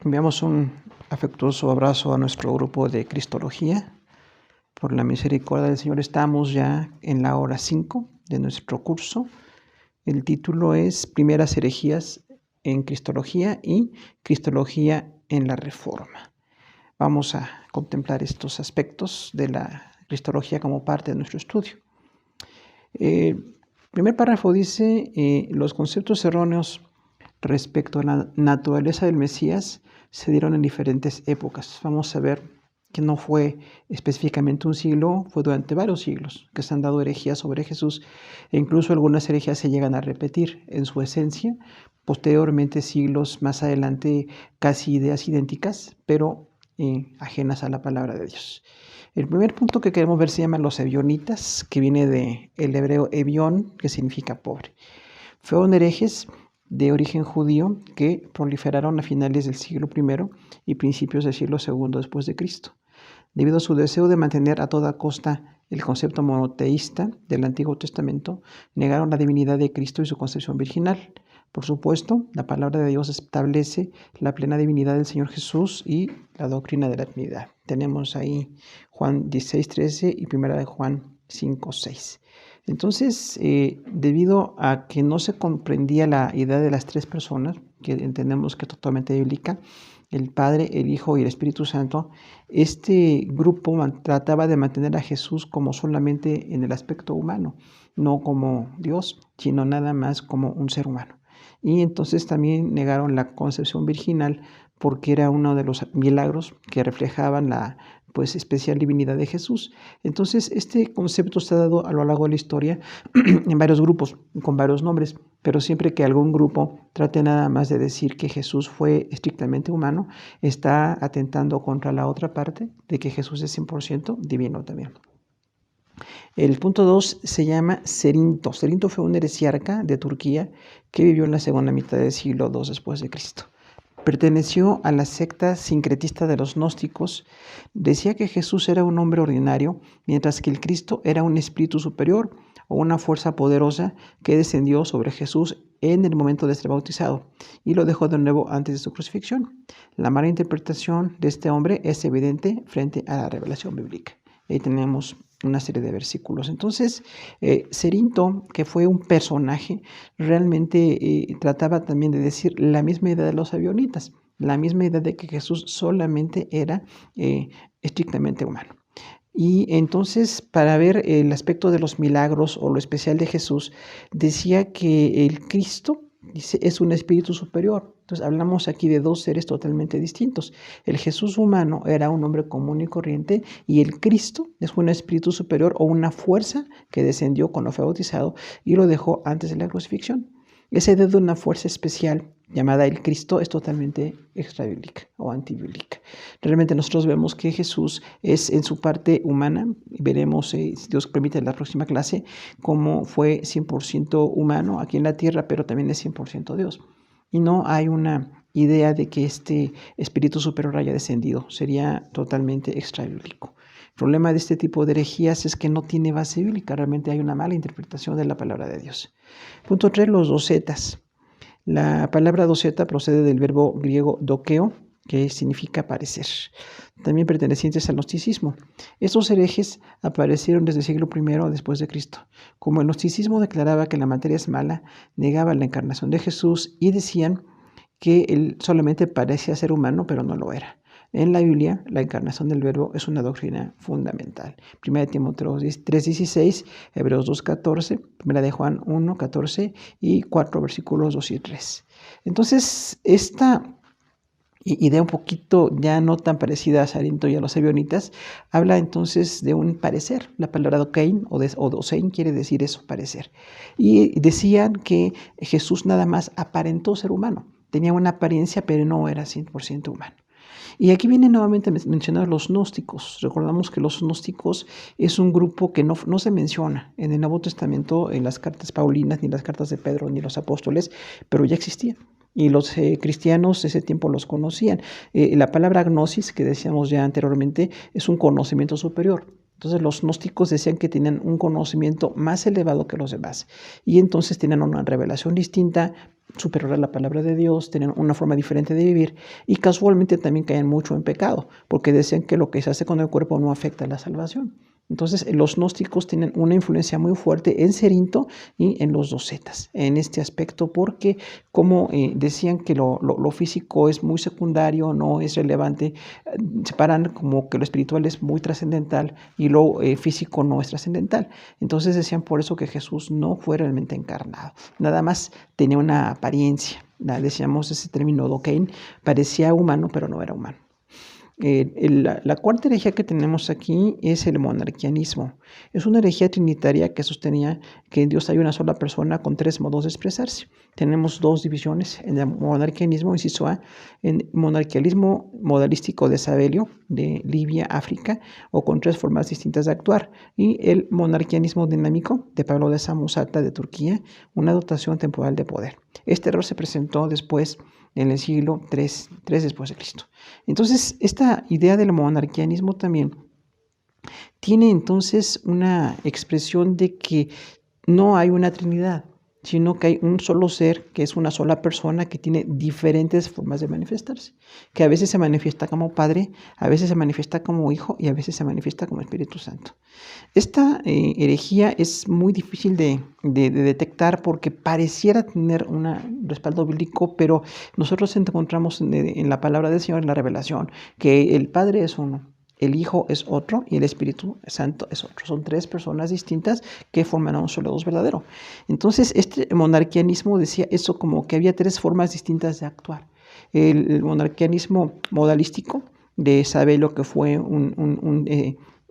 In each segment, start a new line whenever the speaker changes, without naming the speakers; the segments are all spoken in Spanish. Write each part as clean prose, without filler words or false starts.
Enviamos un afectuoso abrazo a nuestro grupo de Cristología. Por la misericordia del Señor estamos ya en la hora 5 de nuestro curso. El título es Primeras herejías en Cristología y Cristología en la Reforma. Vamos a contemplar estos aspectos de la Cristología como parte de nuestro estudio. El primer párrafo dice, los conceptos erróneos respecto a la naturaleza del Mesías se dieron en diferentes épocas. Vamos a ver que no fue específicamente un siglo, fue durante varios siglos que se han dado herejías sobre Jesús, e incluso algunas herejías se llegan a repetir en su esencia, posteriormente siglos más adelante casi ideas idénticas, pero ajenas a la palabra de Dios. El primer punto que queremos ver se llama los ebionitas, que viene del hebreo ebión, que significa pobre. Fueron herejes de origen judío que proliferaron a finales del siglo I y principios del siglo II después de Cristo. Debido a su deseo de mantener a toda costa el concepto monoteísta del Antiguo Testamento, negaron la divinidad de Cristo y su concepción virginal. Por supuesto, la palabra de Dios establece la plena divinidad del Señor Jesús y la doctrina de la Trinidad. Tenemos ahí Juan 16:13 y 1 de Juan 5:6. Entonces, debido a que no se comprendía la idea de las tres personas, que entendemos que es totalmente bíblica, el Padre, el Hijo y el Espíritu Santo, este grupo trataba de mantener a Jesús como solamente en el aspecto humano, no como Dios, sino nada más como un ser humano. Y entonces también negaron la concepción virginal porque era uno de los milagros que reflejaban la especial divinidad de Jesús. Entonces, este concepto está dado a lo largo de la historia en varios grupos, con varios nombres, pero siempre que algún grupo trate nada más de decir que Jesús fue estrictamente humano, está atentando contra la otra parte de que Jesús es 100% divino también. El punto 2 se llama Cerinto. Cerinto fue un heresiarca de Turquía que vivió en la segunda mitad del siglo II después de Cristo. Perteneció a la secta sincretista de los gnósticos. Decía que Jesús era un hombre ordinario, mientras que el Cristo era un espíritu superior o una fuerza poderosa que descendió sobre Jesús en el momento de ser bautizado y lo dejó de nuevo antes de su crucifixión. La mala interpretación de este hombre es evidente frente a la revelación bíblica. Ahí tenemos una serie de versículos. Entonces, Cerinto, que fue un personaje, realmente trataba también de decir la misma idea de los ebionitas, la misma idea de que Jesús solamente era estrictamente humano. Y entonces, para ver el aspecto de los milagros o lo especial de Jesús, decía que el Cristo es un espíritu superior. Entonces hablamos aquí de dos seres totalmente distintos. El Jesús humano era un hombre común y corriente y el Cristo es un espíritu superior o una fuerza que descendió cuando fue bautizado y lo dejó antes de la crucifixión. Esa idea de una fuerza especial llamada el Cristo es totalmente extrabíblica o antibíblica. Realmente nosotros vemos que Jesús es en su parte humana, y veremos, si Dios permite, en la próxima clase, cómo fue 100% humano aquí en la tierra, pero también es 100% Dios. Y no hay una idea de que este espíritu superior haya descendido, sería totalmente extrabíblico. El problema de este tipo de herejías es que no tiene base bíblica, realmente hay una mala interpretación de la palabra de Dios. Punto 3, los docetas. La palabra doceta procede del verbo griego dokeo, que significa parecer, también pertenecientes al gnosticismo. Estos herejes aparecieron desde el siglo I después de Cristo. Como el gnosticismo declaraba que la materia es mala, negaban la encarnación de Jesús y decían que él solamente parecía ser humano, pero no lo era. En la Biblia, la encarnación del Verbo es una doctrina fundamental. 1 Timoteo 3:16, Hebreos 2:14, 1 de Juan 1:14 y 4 versículos 2 y 3. Entonces, esta idea un poquito ya no tan parecida a Cerinto y a los ebionitas, habla entonces de un parecer. La palabra dokein o dosein quiere decir eso, parecer. Y decían que Jesús nada más aparentó ser humano. Tenía una apariencia, pero no era 100% humano. Y aquí viene nuevamente a mencionar los gnósticos. Recordamos que los gnósticos es un grupo que no se menciona en el Nuevo Testamento, en las cartas paulinas, ni las cartas de Pedro, ni los apóstoles, pero ya existían. Y los cristianos de ese tiempo los conocían. La palabra gnosis, que decíamos ya anteriormente, es un conocimiento superior. Entonces los gnósticos decían que tenían un conocimiento más elevado que los demás. Y entonces tenían una revelación distinta, superior a la palabra de Dios, tenían una forma diferente de vivir y casualmente también caían mucho en pecado, porque decían que lo que se hace con el cuerpo no afecta a la salvación. Entonces, los gnósticos tienen una influencia muy fuerte en Cerinto y en los docetas en este aspecto, porque como decían que lo físico es muy secundario, no es relevante, separan como que lo espiritual es muy trascendental y lo físico no es trascendental. Entonces decían por eso que Jesús no fue realmente encarnado, nada más tenía una apariencia. Decíamos ese término dokein, parecía humano, pero no era humano. La cuarta herejía que tenemos aquí es el monarquianismo. Es una herejía trinitaria que sostenía que en Dios hay una sola persona con tres modos de expresarse. Tenemos dos divisiones en el monarquianismo, inciso A, en monarquialismo modalístico de Sabelio, de Libia, África, o con tres formas distintas de actuar, y el monarquianismo dinámico de Pablo de Samosata de Turquía, una dotación temporal de poder. Este error se presentó después en el siglo III después de Cristo. Entonces, esta idea del monarquianismo también tiene entonces una expresión de que no hay una Trinidad, sino que hay un solo ser, que es una sola persona que tiene diferentes formas de manifestarse, que a veces se manifiesta como Padre, a veces se manifiesta como Hijo y a veces se manifiesta como Espíritu Santo. Esta herejía es muy difícil de detectar porque pareciera tener un respaldo bíblico, pero nosotros encontramos en la palabra del Señor, en la revelación, que el Padre es uno, el Hijo es otro y el Espíritu Santo es otro. Son tres personas distintas que forman a un solo Dios verdadero. Entonces, este monarquianismo decía eso, como que había tres formas distintas de actuar. El monarquianismo modalístico de Sabelo, que fue un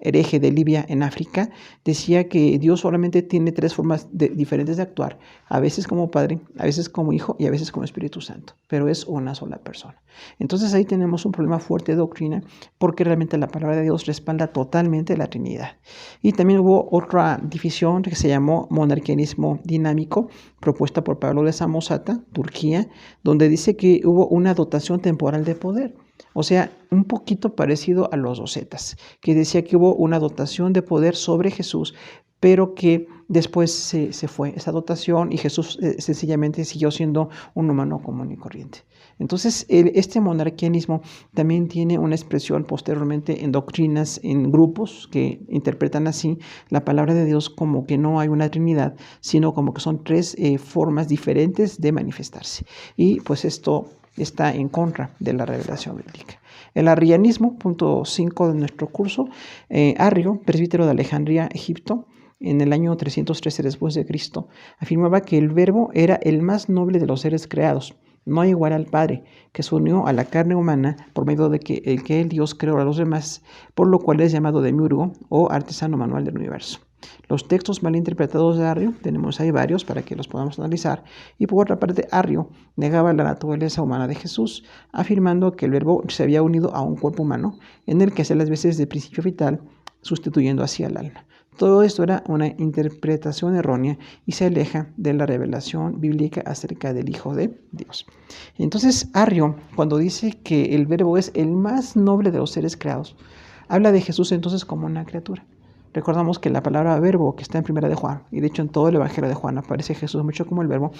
hereje de Libia en África, decía que Dios solamente tiene tres formas diferentes de actuar, a veces como Padre, a veces como Hijo y a veces como Espíritu Santo, pero es una sola persona. Entonces ahí tenemos un problema fuerte de doctrina, porque realmente la palabra de Dios respalda totalmente la Trinidad. Y también hubo otra división que se llamó monarquianismo dinámico, propuesta por Pablo de Samosata, Turquía, donde dice que hubo una dotación temporal de poder. O sea, un poquito parecido a los docetas, que decía que hubo una dotación de poder sobre Jesús, pero que después se fue esa dotación y Jesús sencillamente siguió siendo un humano común y corriente. Entonces, este monarquianismo también tiene una expresión posteriormente en doctrinas, en grupos que interpretan así la palabra de Dios como que no hay una Trinidad, sino como que son tres formas diferentes de manifestarse. Y pues esto está en contra de la revelación bíblica. El arrianismo, punto 5 de nuestro curso, Arrio, presbítero de Alejandría, Egipto, en el año 313 después de Cristo, afirmaba que el Verbo era el más noble de los seres creados, no igual al Padre, que se unió a la carne humana por medio de que el Dios creó a los demás, por lo cual es llamado demiurgo o artesano manual del universo. Los textos mal interpretados de Arrio, tenemos ahí varios para que los podamos analizar, y por otra parte Arrio negaba la naturaleza humana de Jesús, afirmando que el Verbo se había unido a un cuerpo humano en el que hacía las veces de principio vital, sustituyendo así al alma. Todo esto era una interpretación errónea y se aleja de la revelación bíblica acerca del Hijo de Dios. Entonces Arrio, cuando dice que el Verbo es el más noble de los seres creados, habla de Jesús entonces como una criatura. Recordamos que la palabra verbo, que está en Primera de Juan, y de hecho en todo el Evangelio de Juan aparece Jesús mucho como el verbo,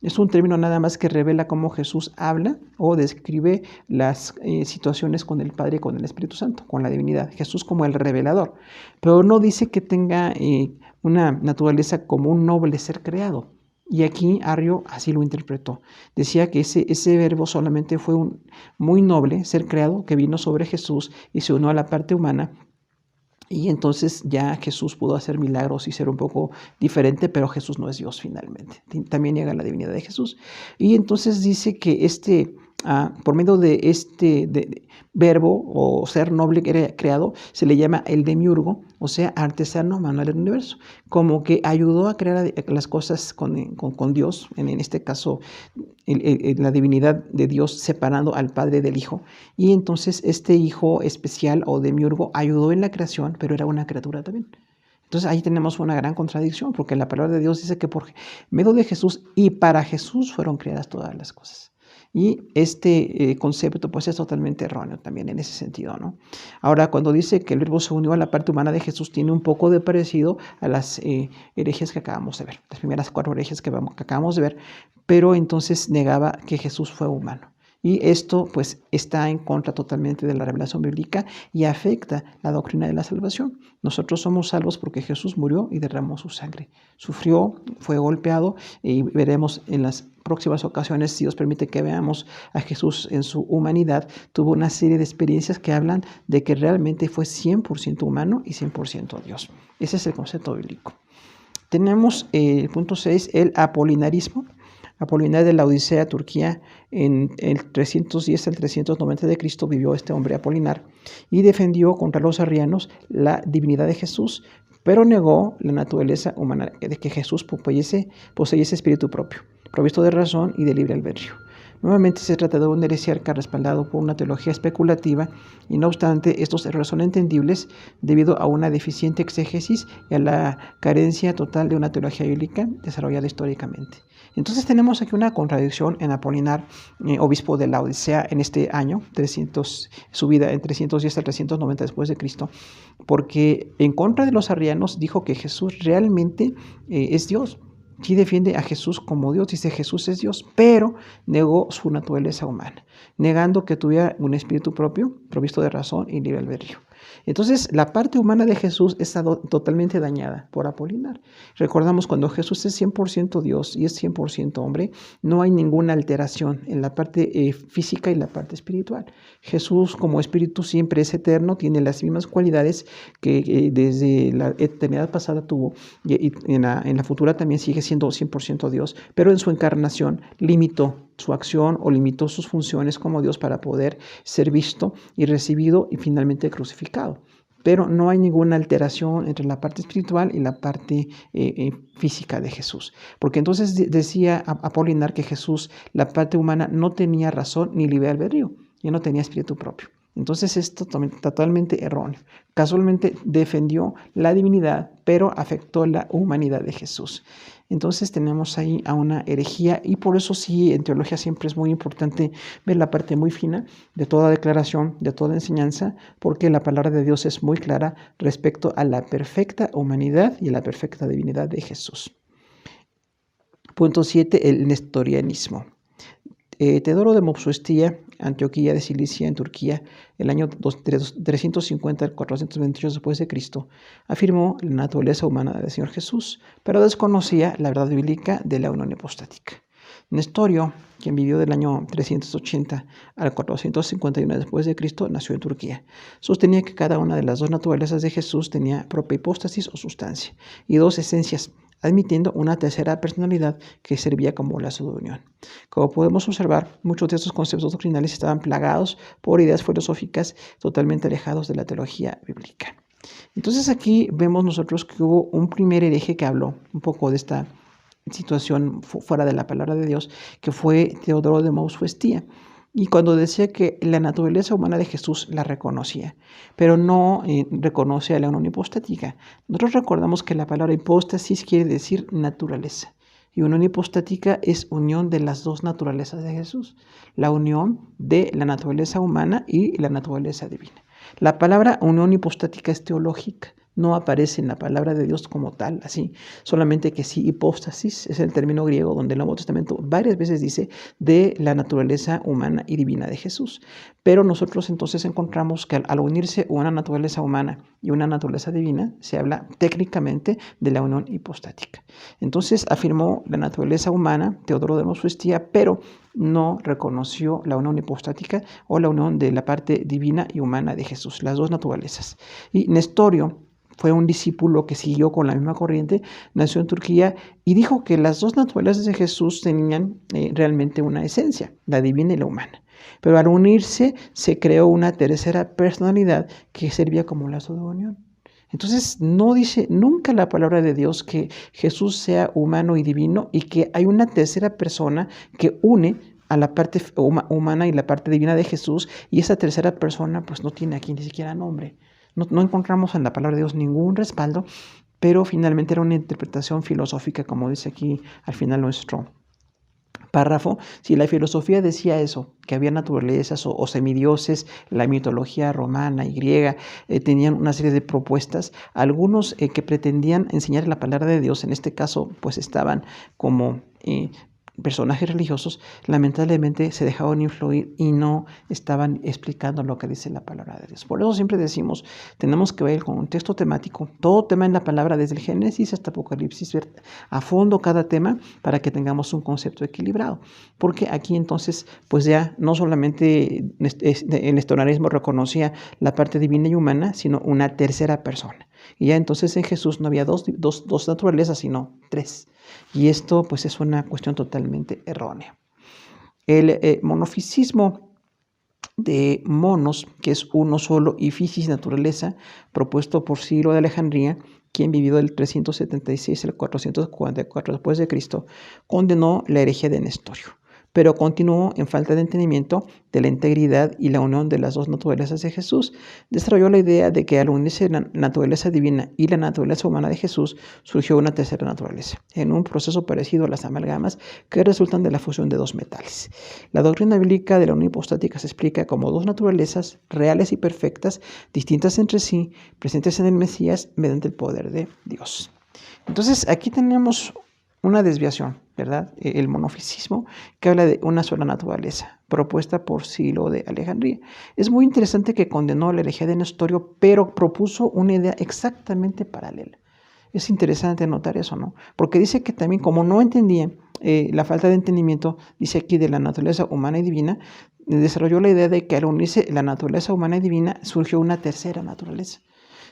es un término nada más que revela cómo Jesús habla o describe las situaciones con el Padre y con el Espíritu Santo, con la divinidad. Jesús como el revelador, pero no dice que tenga una naturaleza como un noble ser creado. Y aquí Arrio así lo interpretó. Decía que ese verbo solamente fue un muy noble ser creado que vino sobre Jesús y se unió a la parte humana. Y entonces ya Jesús pudo hacer milagros y ser un poco diferente, pero Jesús no es Dios finalmente. También llega la divinidad de Jesús. Y entonces dice que por medio de este verbo o ser noble que era creado, se le llama el demiurgo, o sea, artesano manual del universo, como que ayudó a crear las cosas con Dios, en este caso la divinidad de Dios separando al Padre del Hijo, y entonces este Hijo especial o demiurgo ayudó en la creación, pero era una criatura también. Entonces ahí tenemos una gran contradicción, porque la palabra de Dios dice que por medio de Jesús y para Jesús fueron creadas todas las cosas. Y este concepto pues es totalmente erróneo también en ese sentido, ¿no? Ahora, cuando dice que el verbo se unió a la parte humana de Jesús, tiene un poco de parecido a las herejías que acabamos de ver, las primeras 4 herejías que acabamos de ver, pero entonces negaba que Jesús fue humano. Y esto pues está en contra totalmente de la revelación bíblica y afecta la doctrina de la salvación. Nosotros somos salvos porque Jesús murió y derramó su sangre. Sufrió, fue golpeado y veremos en las próximas ocasiones, si Dios permite que veamos a Jesús en su humanidad, tuvo una serie de experiencias que hablan de que realmente fue 100% humano y 100% Dios. Ese es el concepto bíblico. Tenemos el punto 6, el apolinarismo. Apolinar de la Odisea, Turquía, en el 310 al 390 de Cristo vivió este hombre Apolinar y defendió contra los arrianos la divinidad de Jesús, pero negó la naturaleza humana, de que Jesús poseyese espíritu propio, provisto de razón y de libre albedrío. Nuevamente se trata de un heresiarca respaldado por una teología especulativa y no obstante estos errores son entendibles debido a una deficiente exégesis y a la carencia total de una teología bíblica desarrollada históricamente. Entonces tenemos aquí una contradicción en Apolinar, obispo de la Odisea en este año, su vida en 310 al 390 después de Cristo, porque en contra de los arrianos dijo que Jesús realmente es Dios. Sí defiende a Jesús como Dios, dice Jesús es Dios, pero negó su naturaleza humana, negando que tuviera un espíritu propio, provisto de razón y libre albedrío. Entonces, la parte humana de Jesús está totalmente dañada por Apolinar. Recordamos cuando Jesús es 100% Dios y es 100% hombre, no hay ninguna alteración en la parte física y la parte espiritual. Jesús como espíritu siempre es eterno, tiene las mismas cualidades que desde la eternidad pasada tuvo y en la futura también sigue siendo 100% Dios, pero en su encarnación limitó su acción o limitó sus funciones como Dios para poder ser visto y recibido y finalmente crucificado. Pero no hay ninguna alteración entre la parte espiritual y la parte física de Jesús. Porque entonces decía Apolinar que Jesús, la parte humana, no tenía razón ni libre albedrío, ya no tenía espíritu propio. Entonces es totalmente erróneo. Casualmente defendió la divinidad, pero afectó la humanidad de Jesús. Entonces tenemos ahí a una herejía y por eso sí, en teología siempre es muy importante ver la parte muy fina de toda declaración, de toda enseñanza, porque la palabra de Dios es muy clara respecto a la perfecta humanidad y a la perfecta divinidad de Jesús. Punto 7, el nestorianismo. Teodoro de Mopsuestia, Antioquía de Cilicia, en Turquía, el año 350 al 428 después de Cristo, afirmó la naturaleza humana del Señor Jesús, pero desconocía la verdad bíblica de la unión hipostática. Nestorio, quien vivió del año 380 al 451 después de Cristo, nació en Turquía. Sostenía que cada una de las dos naturalezas de Jesús tenía propia hipóstasis o sustancia y dos esencias, admitiendo una tercera personalidad que servía como lazo de unión. Como podemos observar, muchos de estos conceptos doctrinales estaban plagados por ideas filosóficas totalmente alejados de la teología bíblica. Entonces aquí vemos nosotros que hubo un primer hereje que habló un poco de esta situación fuera de la palabra de Dios, que fue Teodoro de Mopsuestia. Y cuando decía que la naturaleza humana de Jesús la reconocía, pero no reconoce a la unión hipostática. Nosotros recordamos que la palabra hipóstasis quiere decir naturaleza. Y unión hipostática es unión de las dos naturalezas de Jesús, la unión de la naturaleza humana y la naturaleza divina. La palabra unión hipostática es teológica, no aparece en la palabra de Dios como tal, así, solamente que sí, hipóstasis es el término griego donde el Nuevo Testamento varias veces dice de la naturaleza humana y divina de Jesús. Pero nosotros entonces encontramos que al unirse una naturaleza humana y una naturaleza divina, se habla técnicamente de la unión hipostática. Entonces afirmó la naturaleza humana, Teodoro de Mopsuestia, pero no reconoció la unión hipostática o la unión de la parte divina y humana de Jesús, las dos naturalezas. Y Nestorio fue un discípulo que siguió con la misma corriente, nació en Turquía y dijo que las dos naturalezas de Jesús tenían realmente una esencia, la divina y la humana. Pero al unirse se creó una tercera personalidad que servía como lazo de unión. Entonces no dice nunca la palabra de Dios que Jesús sea humano y divino y que hay una tercera persona que une a la parte humana y la parte divina de Jesús y esa tercera persona pues no tiene aquí ni siquiera nombre. No encontramos en la palabra de Dios ningún respaldo, pero finalmente era una interpretación filosófica, como dice aquí al final nuestro párrafo, si la filosofía decía eso, que había naturalezas o semidioses, la mitología romana y griega tenían una serie de propuestas, algunos que pretendían enseñar la palabra de Dios, en este caso pues estaban como personajes religiosos, lamentablemente se dejaban influir y no estaban explicando lo que dice la palabra de Dios. Por eso siempre decimos, tenemos que ver el contexto temático, todo tema en la palabra, desde el Génesis hasta Apocalipsis, ver a fondo cada tema para que tengamos un concepto equilibrado. Porque aquí entonces, pues ya no solamente el nestorianismo reconocía la parte divina y humana, sino una tercera persona. Y ya entonces en Jesús no había dos naturalezas, sino tres. Y esto pues es una cuestión totalmente errónea. El monofisismo de monos, que es uno solo y fisis naturaleza, propuesto por Ciro de Alejandría, quien vivió del 376 al 444 después de Cristo, condenó la herejía de Nestorio, pero continuó en falta de entendimiento de la integridad y la unión de las dos naturalezas de Jesús. Desarrolló la idea de que al unirse la naturaleza divina y la naturaleza humana de Jesús, surgió una tercera naturaleza, en un proceso parecido a las amalgamas que resultan de la fusión de dos metales. La doctrina bíblica de la unión hipostática se explica como dos naturalezas reales y perfectas, distintas entre sí, presentes en el Mesías mediante el poder de Dios. Entonces, aquí tenemos una desviación, ¿verdad? El monofisismo, que habla de una sola naturaleza, propuesta por Ciro de Alejandría. Es muy interesante que condenó la herejía de Nestorio, pero propuso una idea exactamente paralela. Es interesante notar eso, ¿no? Porque dice que también, como no entendía la falta de entendimiento, dice aquí, de la naturaleza humana y divina, desarrolló la idea de que al unirse la naturaleza humana y divina, surgió una tercera naturaleza.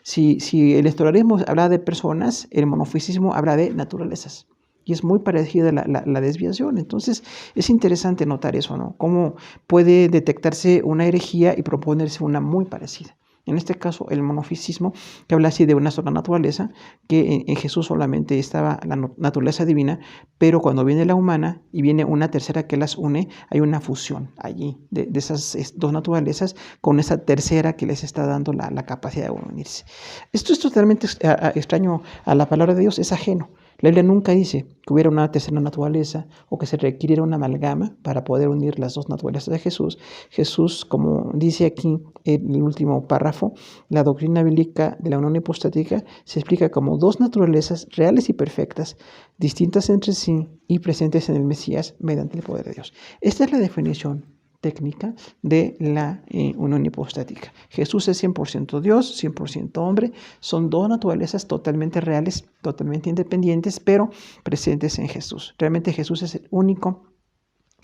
Si el nestorianismo habla de personas, el monofisismo habla de naturalezas. Y es muy parecida la desviación. Entonces, es interesante notar eso, ¿no? Cómo puede detectarse una herejía y proponerse una muy parecida. En este caso, el monofisismo, que habla así de una sola naturaleza, que en Jesús solamente estaba la naturaleza divina, pero cuando viene la humana y viene una tercera que las une, hay una fusión allí de esas dos naturalezas con esa tercera que les está dando la capacidad de unirse. Esto es totalmente extraño a la palabra de Dios, es ajeno. La Biblia nunca dice que hubiera una tercera naturaleza o que se requiriera una amalgama para poder unir las dos naturalezas de Jesús. Jesús, como dice aquí en el último párrafo, la doctrina bíblica de la unión hipostática se explica como dos naturalezas reales y perfectas, distintas entre sí y presentes en el Mesías mediante el poder de Dios. Esta es la definición técnica de la unión hipostática. Jesús es 100% Dios, 100% hombre. Son dos naturalezas totalmente reales, totalmente independientes, pero presentes en Jesús. Realmente Jesús es el único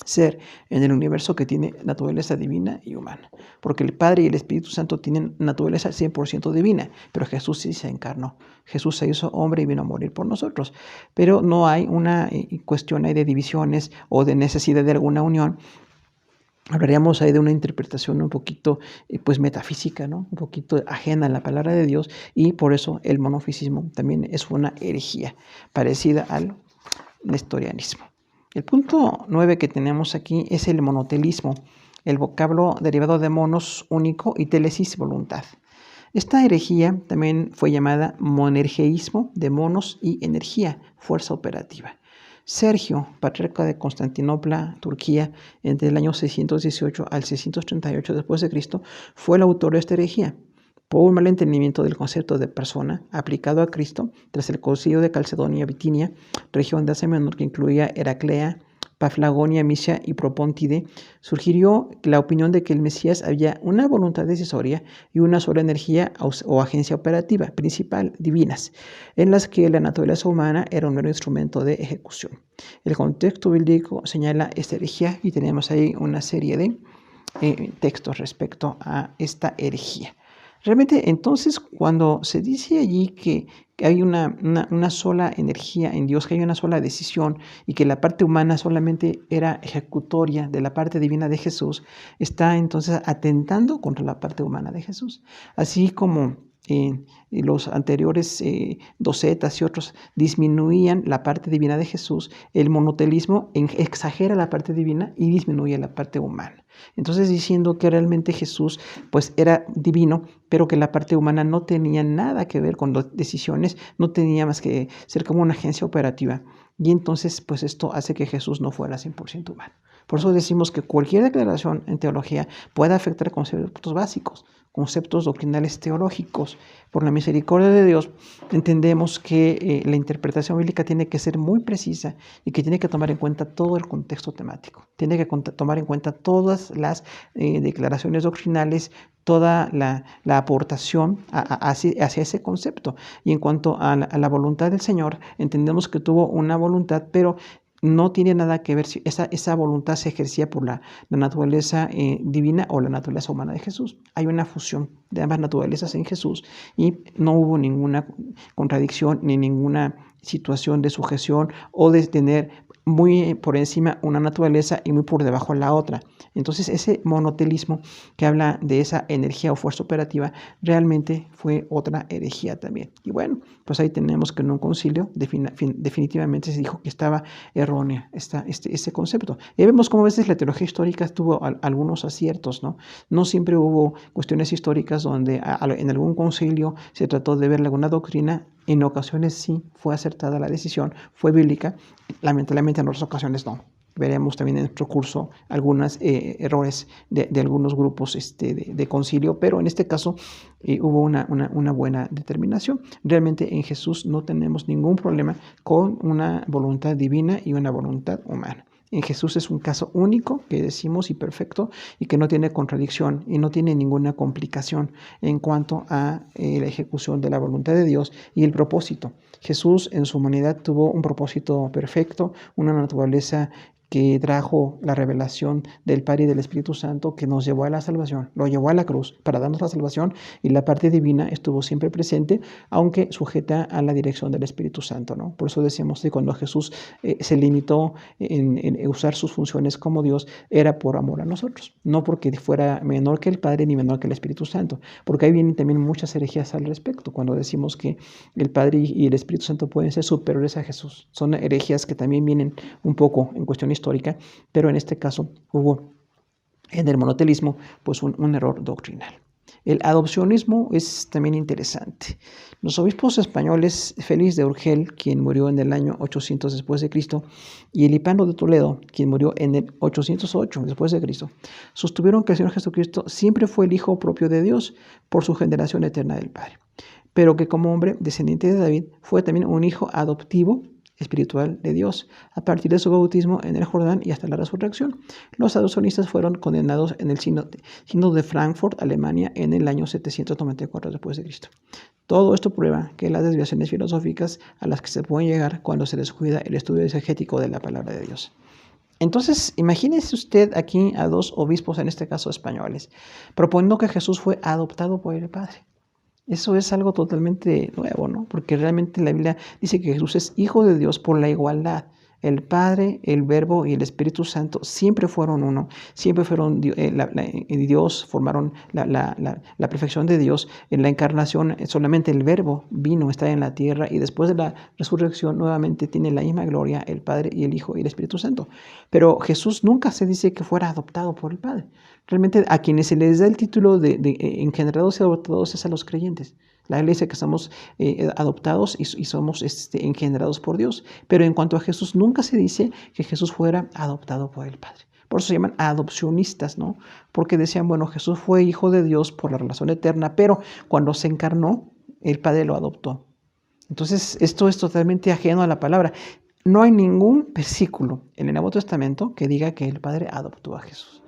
ser en el universo que tiene naturaleza divina y humana. Porque el Padre y el Espíritu Santo tienen naturaleza 100% divina, pero Jesús sí se encarnó. Jesús se hizo hombre y vino a morir por nosotros. Pero no hay una cuestión ahí de divisiones o de necesidad de alguna unión. Hablaríamos ahí de una interpretación un poquito pues metafísica, ¿no? Un poquito ajena a la palabra de Dios, y por eso el monofisismo también es una herejía parecida al nestorianismo. El punto 9 que tenemos aquí es el monotelismo, el vocablo derivado de monos, único, y telesis, voluntad. Esta herejía también fue llamada monergeísmo, de monos, y energía, fuerza operativa. Sergio, patriarca de Constantinopla, Turquía, entre el año 618 al 638 después de Cristo, fue el autor de esta herejía. Por un mal entendimiento del concepto de persona aplicado a Cristo, tras el concilio de Calcedonia Bitinia, región de Asia Menor que incluía Heraclea, Paflagonia, Misia y Propóntide, surgió la opinión de que el Mesías había una voluntad decisoria y una sola energía o agencia operativa principal, divinas, en las que la naturaleza humana era un mero instrumento de ejecución. El contexto bíblico señala esta herejía y tenemos ahí una serie de textos respecto a esta herejía. Realmente, entonces, cuando se dice allí que hay una sola energía en Dios, que hay una sola decisión y que la parte humana solamente era ejecutoria de la parte divina de Jesús, está entonces atentando contra la parte humana de Jesús. Así como los anteriores docetas y otros disminuían la parte divina de Jesús, el monotelismo exagera la parte divina y disminuye la parte humana. Entonces, diciendo que realmente Jesús pues era divino, pero que la parte humana no tenía nada que ver con las decisiones, no tenía más que ser como una agencia operativa Y entonces, pues esto hace que Jesús no fuera 100% humano. Por eso decimos que cualquier declaración en teología puede afectar conceptos básicos, conceptos doctrinales teológicos. Por la misericordia de Dios, entendemos que la interpretación bíblica tiene que ser muy precisa y que tiene que tomar en cuenta todo el contexto temático. Tiene que tomar en cuenta todas las declaraciones doctrinales, toda la aportación hacia ese concepto. Y en cuanto a la voluntad del Señor, entendemos que tuvo una voluntad, pero no tiene nada que ver si esa voluntad se ejercía por la naturaleza divina o la naturaleza humana de Jesús. Hay una fusión de ambas naturalezas en Jesús y no hubo ninguna contradicción ni ninguna situación de sujeción o de tener muy por encima una naturaleza y muy por debajo la otra. Entonces ese monotelismo que habla de esa energía o fuerza operativa realmente fue otra herejía también. Y bueno, pues ahí tenemos que en un concilio definitivamente se dijo que estaba errónea este concepto. Y vemos cómo a veces la teología histórica tuvo algunos aciertos, ¿no? No siempre hubo cuestiones históricas donde en algún concilio se trató de ver alguna doctrina. En ocasiones sí fue acertada la decisión, fue bíblica, lamentablemente en otras ocasiones no. Veremos también en nuestro curso algunos errores de algunos grupos de concilio, pero en este caso hubo una buena determinación. Realmente en Jesús no tenemos ningún problema con una voluntad divina y una voluntad humana. En Jesús es un caso único que decimos y perfecto y que no tiene contradicción y no tiene ninguna complicación en cuanto a la ejecución de la voluntad de Dios y el propósito. Jesús en su humanidad tuvo un propósito perfecto, una naturaleza que trajo la revelación del Padre y del Espíritu Santo que nos llevó a la salvación, lo llevó a la cruz para darnos la salvación y la parte divina estuvo siempre presente, aunque sujeta a la dirección del Espíritu Santo, ¿no? Por eso decimos que cuando Jesús se limitó en usar sus funciones como Dios, era por amor a nosotros, no porque fuera menor que el Padre ni menor que el Espíritu Santo, porque ahí vienen también muchas herejías al respecto, cuando decimos que el Padre y el Espíritu Santo pueden ser superiores a Jesús. Son herejías que también vienen un poco en cuestión histórica, pero en este caso hubo en el monotelismo pues un error doctrinal. El adopcionismo es también interesante. Los obispos españoles, Félix de Urgel, quien murió en el año 800 después de Cristo, y Elipano de Toledo, quien murió en el 808 después de Cristo, sostuvieron que el Señor Jesucristo siempre fue el Hijo propio de Dios por su generación eterna del Padre, pero que como hombre descendiente de David fue también un hijo adoptivo espiritual de Dios, a partir de su bautismo en el Jordán y hasta la resurrección. Los adopcionistas fueron condenados en el sínodo de Frankfurt, Alemania, en el año 794 después de Cristo. Todo esto prueba que las desviaciones filosóficas a las que se puede llegar cuando se descuida el estudio exegético de la palabra de Dios. Entonces, imagínese usted aquí a dos obispos, en este caso españoles, proponiendo que Jesús fue adoptado por el Padre. Eso es algo totalmente nuevo, ¿no? Porque realmente la Biblia dice que Jesús es Hijo de Dios por la igualdad. El Padre, el Verbo y el Espíritu Santo siempre fueron uno, siempre fueron Dios, formaron la perfección de Dios. En la encarnación solamente el Verbo vino a estar en la tierra y después de la resurrección nuevamente tiene la misma gloria el Padre y el Hijo y el Espíritu Santo. Pero Jesús nunca se dice que fuera adoptado por el Padre. Realmente a quienes se les da el título de engendrados y adoptados es a los creyentes. La Biblia dice que somos adoptados y somos engendrados por Dios. Pero en cuanto a Jesús, nunca se dice que Jesús fuera adoptado por el Padre. Por eso se llaman adopcionistas, ¿no? Porque decían, bueno, Jesús fue hijo de Dios por la relación eterna, pero cuando se encarnó, el Padre lo adoptó. Entonces, esto es totalmente ajeno a la palabra. No hay ningún versículo en el Nuevo Testamento que diga que el Padre adoptó a Jesús.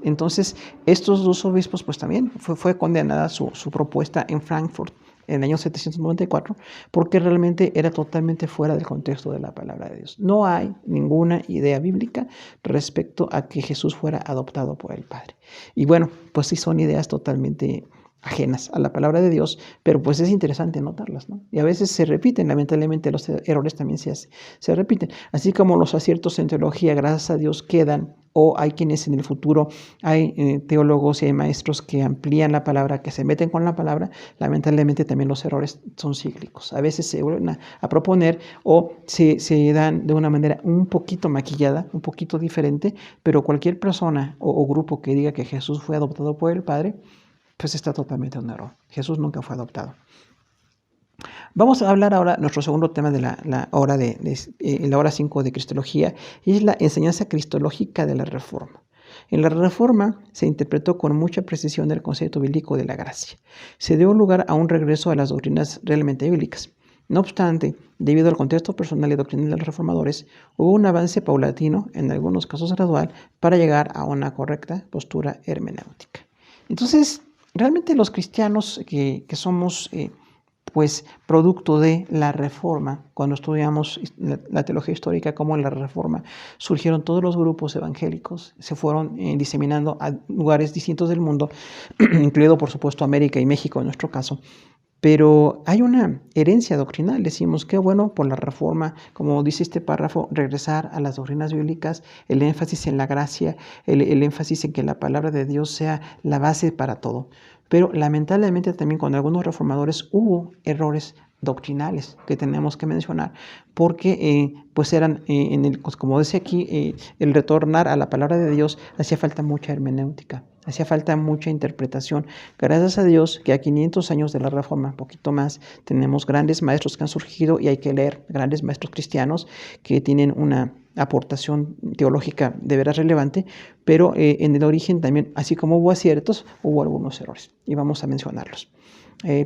Entonces, estos dos obispos, pues también fue condenada su propuesta en Frankfurt en el año 794, porque realmente era totalmente fuera del contexto de la palabra de Dios. No hay ninguna idea bíblica respecto a que Jesús fuera adoptado por el Padre. Y bueno, pues sí son ideas totalmente ajenas a la palabra de Dios, pero pues es interesante notarlas, ¿no? Y a veces se repiten, lamentablemente los errores también se repiten, así como los aciertos en teología, gracias a Dios, quedan, o hay quienes en el futuro, hay teólogos y hay maestros que amplían la palabra, que se meten con la palabra, lamentablemente también los errores son cíclicos, a veces se vuelven a proponer o se dan de una manera un poquito maquillada, un poquito diferente, pero cualquier persona o grupo que diga que Jesús fue adoptado por el Padre, pues está totalmente en error. Jesús nunca fue adoptado. Vamos a hablar ahora nuestro segundo tema de la hora la hora 5 de Cristología, y es la enseñanza cristológica de la Reforma. En la Reforma se interpretó con mucha precisión el concepto bíblico de la gracia. Se dio lugar a un regreso a las doctrinas realmente bíblicas. No obstante, debido al contexto personal y doctrinal de los reformadores, hubo un avance paulatino, en algunos casos gradual, para llegar a una correcta postura hermenéutica. Entonces, realmente los cristianos que somos pues producto de la Reforma, cuando estudiamos la teología histórica, como en la Reforma surgieron todos los grupos evangélicos, se fueron diseminando a lugares distintos del mundo, incluido por supuesto América y México en nuestro caso. Pero hay una herencia doctrinal, decimos que bueno, por la Reforma, como dice este párrafo, regresar a las doctrinas bíblicas, el énfasis en la gracia, el énfasis en que la palabra de Dios sea la base para todo. Pero lamentablemente también con algunos reformadores hubo errores doctrinales que tenemos que mencionar, porque pues eran, como dice aquí, el retornar a la palabra de Dios hacía falta mucha hermenéutica. Hacía falta mucha interpretación. Gracias a Dios que a 500 años de la Reforma, un poquito más, tenemos grandes maestros que han surgido y hay que leer grandes maestros cristianos que tienen una aportación teológica de veras relevante, pero en el origen también, así como hubo aciertos, hubo algunos errores y vamos a mencionarlos.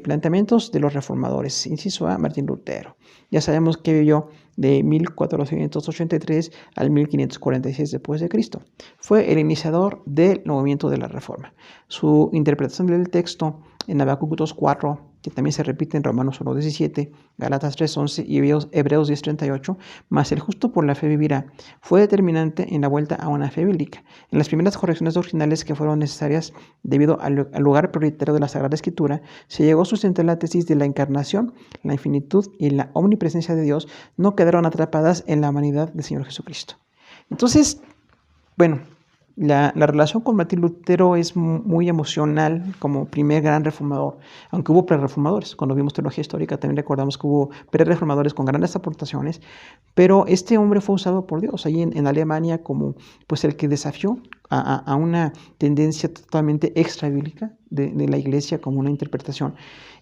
Planteamientos de los reformadores. Inciso A, Martín Lutero. Ya sabemos que vivió de 1483 al 1546 después de Cristo. Fue el iniciador del movimiento de la Reforma. Su interpretación del texto en Habacuc 2:4, que también se repite en Romanos 1:17, Gálatas 3:11 y Hebreos 10:38, más el justo por la fe vivirá, fue determinante en la vuelta a una fe bíblica. En las primeras correcciones doctrinales que fueron necesarias debido al lugar prioritario de la Sagrada Escritura, se llegó a sustentar la tesis de la encarnación, la infinitud y la omnipresencia de Dios no quedaron atrapadas en la humanidad del Señor Jesucristo. Entonces, bueno, la relación con Martín Lutero es muy emocional como primer gran reformador, aunque hubo prerreformadores. Cuando vimos teología histórica también recordamos que hubo prerreformadores con grandes aportaciones, pero este hombre fue usado por Dios ahí en Alemania como pues el que desafió a una tendencia totalmente extra bíblica de la iglesia como una interpretación,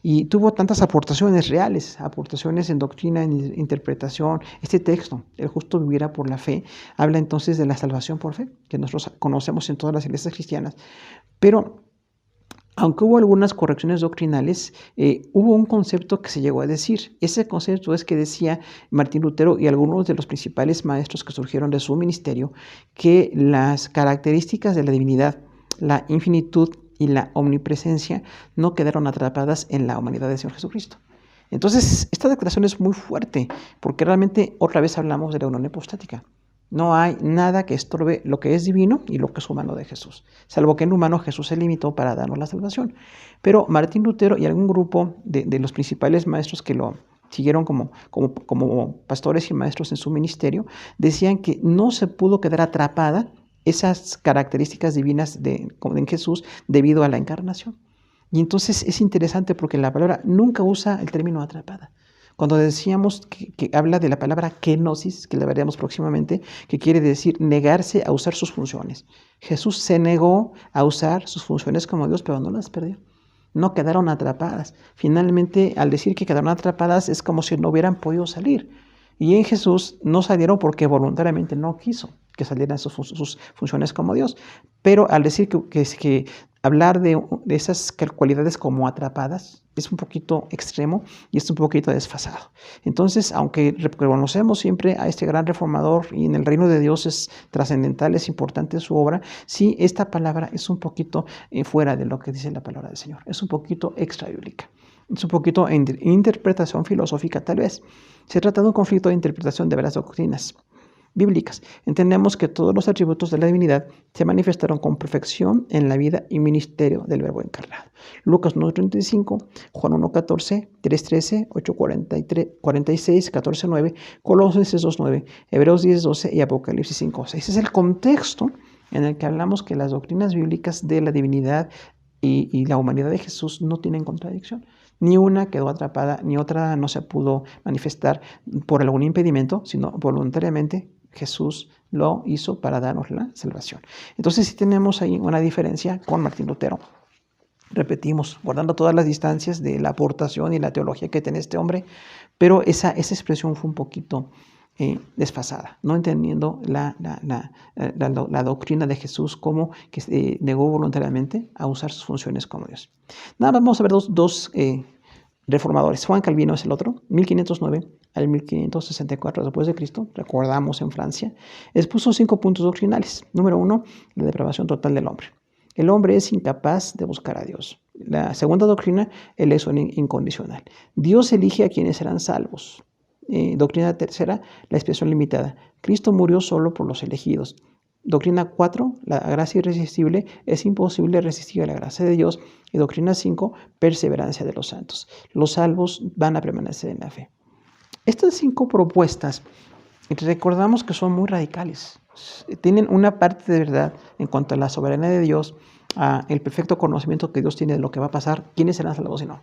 y tuvo tantas aportaciones reales, aportaciones en doctrina, en interpretación. Este texto, el justo vivirá por la fe, habla entonces de la salvación por fe, que nosotros conocemos en todas las iglesias cristianas, pero aunque hubo algunas correcciones doctrinales, hubo un concepto que se llegó a decir. Ese concepto es que decía Martín Lutero y algunos de los principales maestros que surgieron de su ministerio, que las características de la divinidad, la infinitud y la omnipresencia no quedaron atrapadas en la humanidad del Señor Jesucristo. Entonces, esta declaración es muy fuerte, porque realmente otra vez hablamos de la unión hipostática. No hay nada que estorbe lo que es divino y lo que es humano de Jesús, salvo que en humano Jesús se limitó para darnos la salvación. Pero Martín Lutero y algún grupo de los principales maestros que lo siguieron como pastores y maestros en su ministerio, decían que no se pudo quedar atrapada esas características divinas en Jesús debido a la encarnación. Y entonces es interesante porque la palabra nunca usa el término atrapada. Cuando decíamos que habla de la palabra kenosis, que la veremos próximamente, que quiere decir negarse a usar sus funciones. Jesús se negó a usar sus funciones como Dios, pero no las perdió. No quedaron atrapadas. Finalmente, al decir que quedaron atrapadas, es como si no hubieran podido salir. Y en Jesús no salieron porque voluntariamente no quiso que salieran sus funciones como Dios. Pero al decir que hablar de esas cualidades como atrapadas es un poquito extremo y es un poquito desfasado. Entonces, aunque reconocemos siempre a este gran reformador y en el reino de Dios es trascendental, es importante su obra, sí, esta palabra es un poquito fuera de lo que dice la palabra del Señor. Es un poquito extra bíblica. Es un poquito en interpretación filosófica tal vez. Se trata de un conflicto de interpretación de varias doctrinas bíblicas. Entendemos que todos los atributos de la divinidad se manifestaron con perfección en la vida y ministerio del Verbo encarnado. Lucas 9:35, Juan 1:14, 3:13, 8:46, 14:9, Colosenses 2:9, Hebreos 10:12 y Apocalipsis 5:6. Ese es el contexto en el que hablamos que las doctrinas bíblicas de la divinidad y la humanidad de Jesús no tienen contradicción. Ni una quedó atrapada, ni otra no se pudo manifestar por algún impedimento, sino voluntariamente Jesús lo hizo para darnos la salvación. Entonces sí tenemos ahí una diferencia con Martín Lutero. repetimos, guardando todas las distancias de la aportación y la teología que tiene este hombre, pero esa expresión fue un poquito desfasada, no entendiendo la doctrina de Jesús como que se negó voluntariamente a usar sus funciones como Dios. Nada, vamos a ver dos reformadores. Juan Calvino es el otro, 1509 al 1564 después de Cristo, recordamos en Francia, expuso 5 puntos doctrinales. Número 1, la depravación total del hombre. El hombre es incapaz de buscar a Dios. La segunda doctrina, el éxodo incondicional. Dios elige a quienes serán salvos. Doctrina tercera, la expiación limitada. Cristo murió solo por los elegidos. Doctrina 4, la gracia irresistible. Es imposible resistir a la gracia de Dios. Y doctrina 5, perseverancia de los santos. Los salvos van a permanecer en la fe. Estas 5 propuestas, recordamos que son muy radicales. Tienen una parte de verdad en cuanto a la soberanía de Dios, a el perfecto conocimiento que Dios tiene de lo que va a pasar, quiénes serán salvos y no.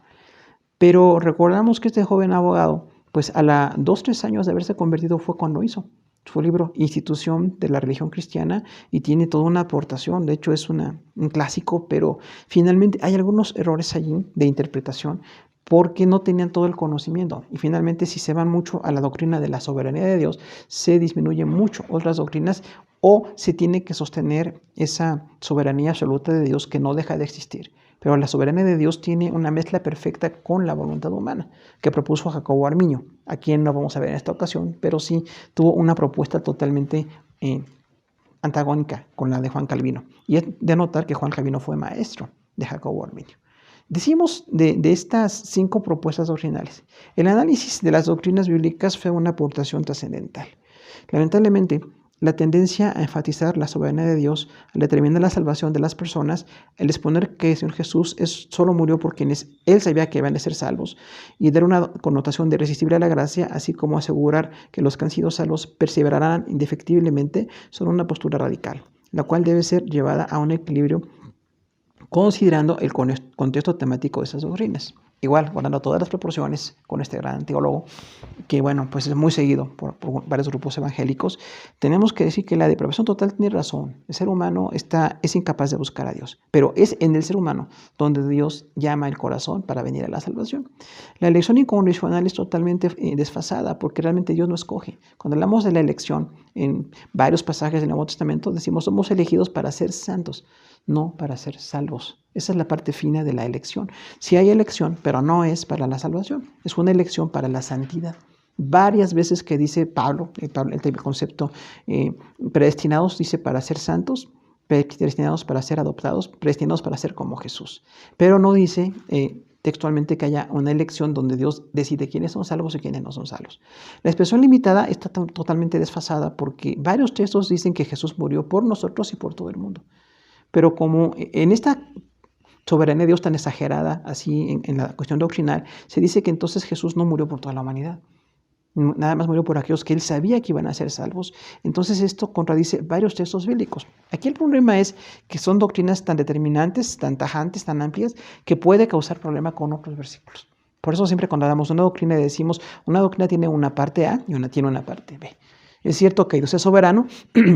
Pero recordamos que este joven abogado, pues a la 2-3 años de haberse convertido fue cuando hizo su libro Institución de la Religión Cristiana y tiene toda una aportación. De hecho es un clásico, pero finalmente hay algunos errores allí de interpretación porque no tenían todo el conocimiento. Y finalmente, si se van mucho a la doctrina de la soberanía de Dios, se disminuyen mucho otras doctrinas o se tiene que sostener esa soberanía absoluta de Dios que no deja de existir. Pero la soberanía de Dios tiene una mezcla perfecta con la voluntad humana que propuso Jacobo Arminio, a quien no vamos a ver en esta ocasión, pero sí tuvo una propuesta totalmente antagónica con la de Juan Calvino. Y es de notar que Juan Calvino fue maestro de Jacobo Arminio. Decimos de estas 5 propuestas doctrinales, el análisis de las doctrinas bíblicas fue una aportación trascendental. Lamentablemente, la tendencia a enfatizar la soberanía de Dios al determinar la salvación de las personas, el exponer que el Señor Jesús solo murió por quienes Él sabía que iban a ser salvos y dar una connotación de irresistible a la gracia, así como asegurar que los que han sido salvos perseverarán indefectiblemente, son una postura radical, la cual debe ser llevada a un equilibrio considerando el contexto temático de esas doctrinas. Igual, guardando todas las proporciones con este gran teólogo, que bueno, pues es muy seguido por varios grupos evangélicos, tenemos que decir que la depravación total tiene razón. El ser humano es incapaz de buscar a Dios, pero es en el ser humano donde Dios llama el corazón para venir a la salvación. La elección incondicional es totalmente desfasada porque realmente Dios no escoge. Cuando hablamos de la elección, en varios pasajes del Nuevo Testamento decimos somos elegidos para ser santos, no para ser salvos. Esa es la parte fina de la elección. Sí hay elección, pero no es para la salvación. Es una elección para la santidad. Varias veces que dice Pablo el concepto predestinados, dice para ser santos, predestinados para ser adoptados, predestinados para ser como Jesús. Pero no dice textualmente que haya una elección donde Dios decide quiénes son salvos y quiénes no son salvos. La expresión limitada está totalmente desfasada porque varios textos dicen que Jesús murió por nosotros y por todo el mundo. Pero como en esta soberanía de Dios tan exagerada, así en la cuestión doctrinal, se dice que entonces Jesús no murió por toda la humanidad. Nada más murió por aquellos que Él sabía que iban a ser salvos. Entonces esto contradice varios textos bíblicos. Aquí el problema es que son doctrinas tan determinantes, tan tajantes, tan amplias, que puede causar problema con otros versículos. Por eso siempre cuando damos una doctrina decimos, una doctrina tiene una parte A y una tiene una parte B. Es cierto que Dios es soberano,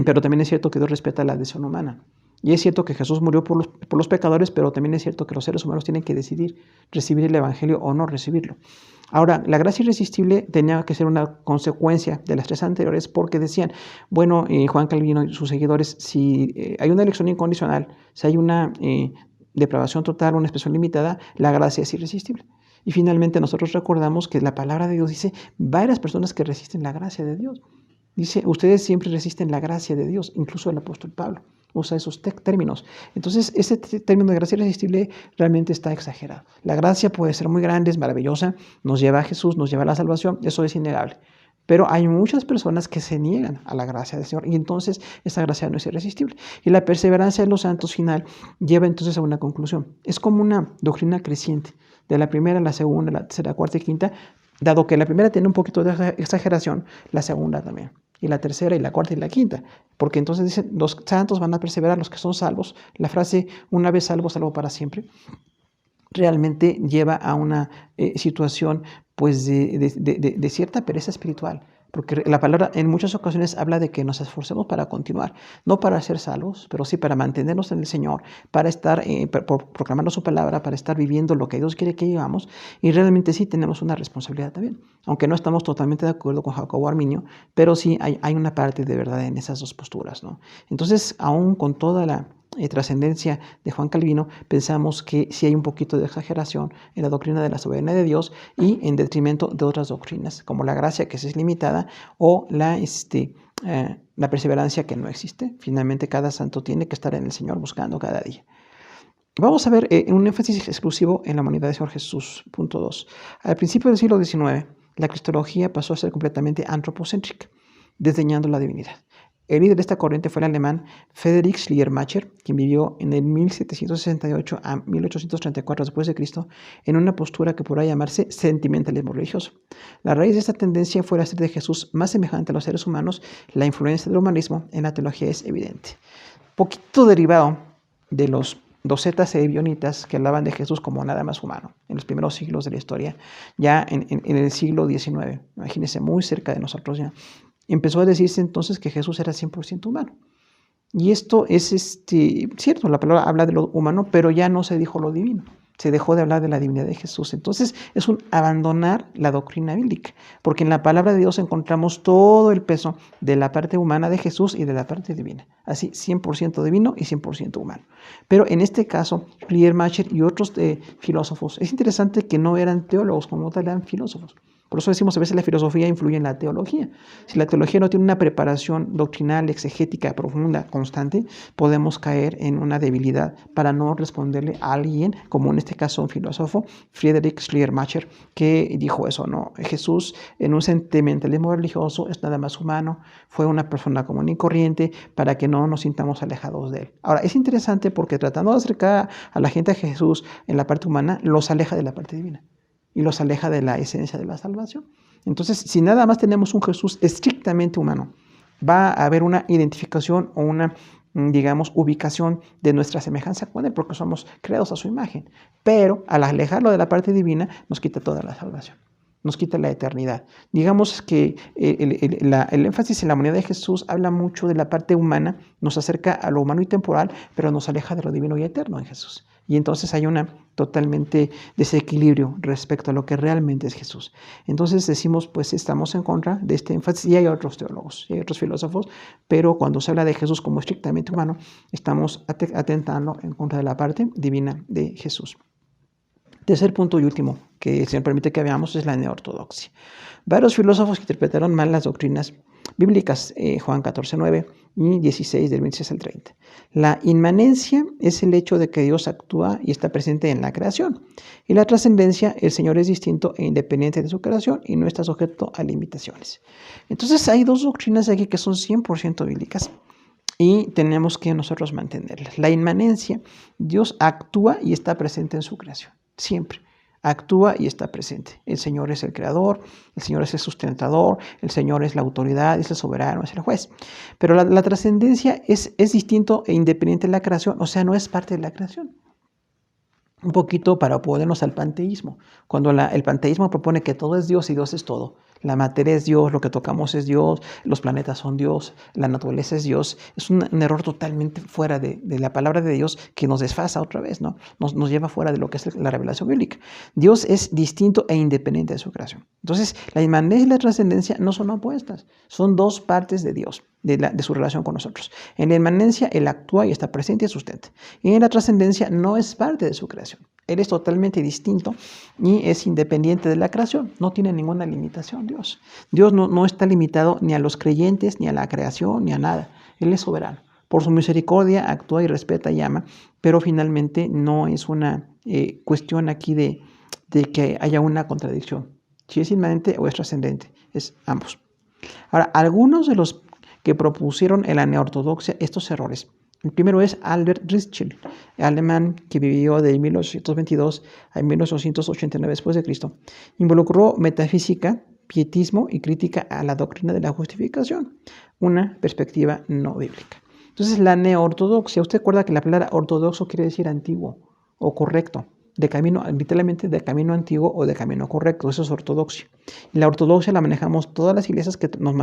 pero también es cierto que Dios respeta la decisión humana. Y es cierto que Jesús murió por los pecadores, pero también es cierto que los seres humanos tienen que decidir recibir el Evangelio o no recibirlo. Ahora, la gracia irresistible tenía que ser una consecuencia de las 3 anteriores porque decían, bueno, Juan Calvino y sus seguidores, si hay una elección incondicional, si hay una depravación total, una expresión limitada, la gracia es irresistible. Y finalmente nosotros recordamos que la palabra de Dios dice varias personas que resisten la gracia de Dios. Dice, ustedes siempre resisten la gracia de Dios, incluso el apóstol Pablo usa esos términos. Entonces, ese término de gracia irresistible realmente está exagerado. La gracia puede ser muy grande, es maravillosa, nos lleva a Jesús, nos lleva a la salvación, eso es innegable. Pero hay muchas personas que se niegan a la gracia del Señor y entonces esa gracia no es irresistible. Y la perseverancia de los santos final lleva entonces a una conclusión. Es como una doctrina creciente, de la primera, la segunda, la tercera, cuarta y quinta, dado que la primera tiene un poquito de exageración, la segunda también. Y la tercera y la cuarta y la quinta, porque entonces dicen, los santos van a perseverar, los que son salvos. La frase, una vez salvo, salvo para siempre, realmente lleva a una situación pues de cierta pereza espiritual. Porque la palabra en muchas ocasiones habla de que nos esforcemos para continuar, no para ser salvos, pero sí para mantenernos en el Señor, para estar proclamando su palabra, para estar viviendo lo que Dios quiere que vivamos. Y realmente sí tenemos una responsabilidad también, aunque no estamos totalmente de acuerdo con Jacobo Arminio, pero sí hay una parte de verdad en esas dos posturas, ¿no? Entonces, aún con toda la trascendencia de Juan Calvino, pensamos que sí hay un poquito de exageración en la doctrina de la soberanía de Dios y en detrimento de otras doctrinas, como la gracia que es limitada o la perseverancia que no existe. Finalmente, cada santo tiene que estar en el Señor buscando cada día. Vamos a ver un énfasis exclusivo en la humanidad del Señor Jesús. Punto 2. Al principio del siglo XIX, la cristología pasó a ser completamente antropocéntrica, desdeñando la divinidad. El líder de esta corriente fue el alemán Friedrich Schleiermacher, quien vivió en el 1768 a 1834 después de Cristo en una postura que podrá llamarse sentimentalismo religioso. La raíz de esta tendencia fue el hacer de Jesús más semejante a los seres humanos. La influencia del humanismo en la teología es evidente. Poquito derivado de los docetas e bionitas que hablaban de Jesús como nada más humano en los primeros siglos de la historia, ya en el siglo XIX, imagínense, muy cerca de nosotros ya, empezó a decirse entonces que Jesús era 100% humano. Y esto es cierto, la palabra habla de lo humano, pero ya no se dijo lo divino. Se dejó de hablar de la divinidad de Jesús. Entonces es un abandonar la doctrina bíblica, porque en la palabra de Dios encontramos todo el peso de la parte humana de Jesús y de la parte divina. Así, 100% divino y 100% humano. Pero en este caso, Schleiermacher y otros filósofos, es interesante que no eran teólogos como tal, eran filósofos. Por eso decimos a veces la filosofía influye en la teología. Si la teología no tiene una preparación doctrinal, exegética, profunda, constante, podemos caer en una debilidad para no responderle a alguien, como en este caso un filósofo, Friedrich Schleiermacher, que dijo eso, ¿no? Jesús en un sentimentalismo religioso es nada más humano, fue una persona común y corriente para que no nos sintamos alejados de él. Ahora, es interesante porque tratando de acercar a la gente a Jesús en la parte humana, los aleja de la parte divina y los aleja de la esencia de la salvación. Entonces, si nada más tenemos un Jesús estrictamente humano, va a haber una identificación o una, digamos, ubicación de nuestra semejanza con Él, porque somos creados a su imagen. Pero al alejarlo de la parte divina, nos quita toda la salvación, nos quita la eternidad. Digamos que el énfasis en la humanidad de Jesús habla mucho de la parte humana, nos acerca a lo humano y temporal, pero nos aleja de lo divino y eterno en Jesús. Y entonces hay una totalmente desequilibrio respecto a lo que realmente es Jesús. Entonces decimos, pues estamos en contra de este énfasis, y hay otros teólogos, y hay otros filósofos, pero cuando se habla de Jesús como estrictamente humano, estamos atentando en contra de la parte divina de Jesús. Tercer punto y último que el Señor permite que veamos es la neortodoxia. Varios filósofos interpretaron mal las doctrinas bíblicas, Juan 14:9 y 16 del 26 al 30. La inmanencia es el hecho de que Dios actúa y está presente en la creación. Y la trascendencia, el Señor es distinto e independiente de su creación y no está sujeto a limitaciones. Entonces hay dos doctrinas aquí que son 100% bíblicas y tenemos que nosotros mantenerlas. La inmanencia, Dios actúa y está presente en su creación, siempre. Actúa y está presente. El Señor es el creador, el Señor es el sustentador, el Señor es la autoridad, es el soberano, es el juez. Pero la trascendencia es distinto e independiente de la creación, o sea, no es parte de la creación. Un poquito para oponernos al panteísmo. Cuando el panteísmo propone que todo es Dios y Dios es todo. La materia es Dios, lo que tocamos es Dios, los planetas son Dios, la naturaleza es Dios. Es un error totalmente fuera de la palabra de Dios que nos desfasa otra vez, ¿no? Nos lleva fuera de lo que es la revelación bíblica. Dios es distinto e independiente de su creación. Entonces, la inmanencia y la trascendencia no son opuestas, son dos partes de Dios, de su relación con nosotros. En la inmanencia, Él actúa y está presente y sustenta. Y en la trascendencia no es parte de su creación. Él es totalmente distinto y es independiente de la creación. No tiene ninguna limitación Dios. Dios no está limitado ni a los creyentes, ni a la creación, ni a nada. Él es soberano. Por su misericordia actúa y respeta y ama, pero finalmente no es una cuestión aquí de que haya una contradicción. Si es inmanente o es trascendente, es ambos. Ahora, algunos de los que propusieron en la neortodoxia estos errores. El primero es Albert Ritschl, alemán que vivió de 1822 a 1889 después de Cristo. Involucró metafísica, pietismo y crítica a la doctrina de la justificación, una perspectiva no bíblica. Entonces, la neortodoxia, usted recuerda que la palabra ortodoxo quiere decir antiguo o correcto. de camino, literalmente de camino antiguo o de camino correcto. Eso es ortodoxia. Y la ortodoxia la manejamos todas las iglesias que nos